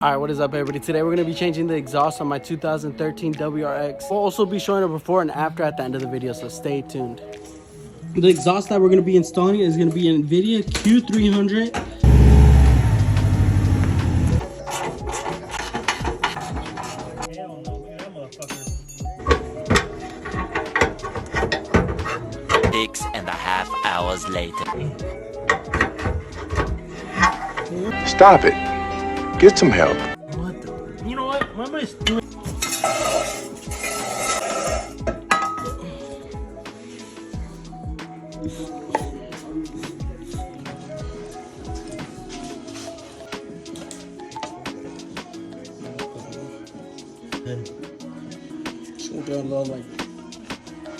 Alright, what is up everybody? Today we're going to be changing the exhaust on my 2013 WRX. We'll also be showing a before and after at the end of the video, so stay tuned. The exhaust that we're going to be installing is going to be an NVIDIA Q300. Hell no, look at that motherfucker. 6.5 hours later. Stop it. Get some help. What the? You know what? What am I doing?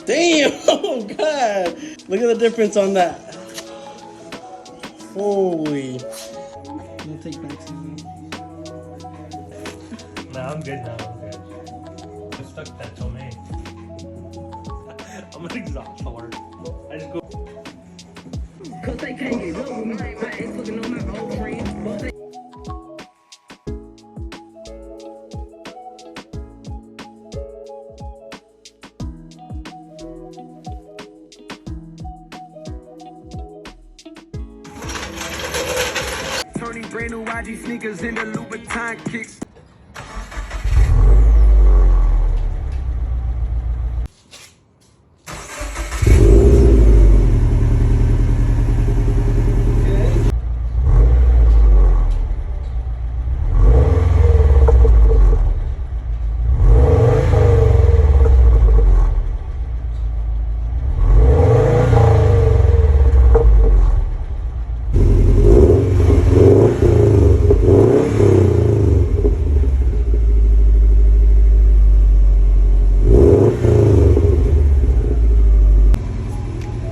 Damn! Oh god! Look at the difference on that. Holy. Don't take back some. Nah, I'm good now. I'm good. Just stuck that till May. I'm an exhaust whore. I just go. Cause they can't get up with me. My ex looking on my old friend. But they turning brand new YG sneakers into Louboutin kicks.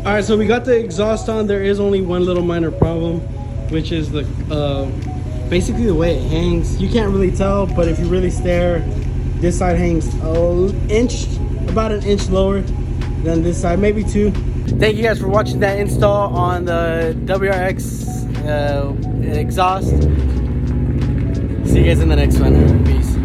Alright, so we got the exhaust on. There is only one little minor problem, which is the basically the way it hangs. You can't really tell, but if you really stare, this side hangs about an inch lower than this side, maybe two. Thank you guys for watching that install on the WRX exhaust. See you guys in the next one. Peace.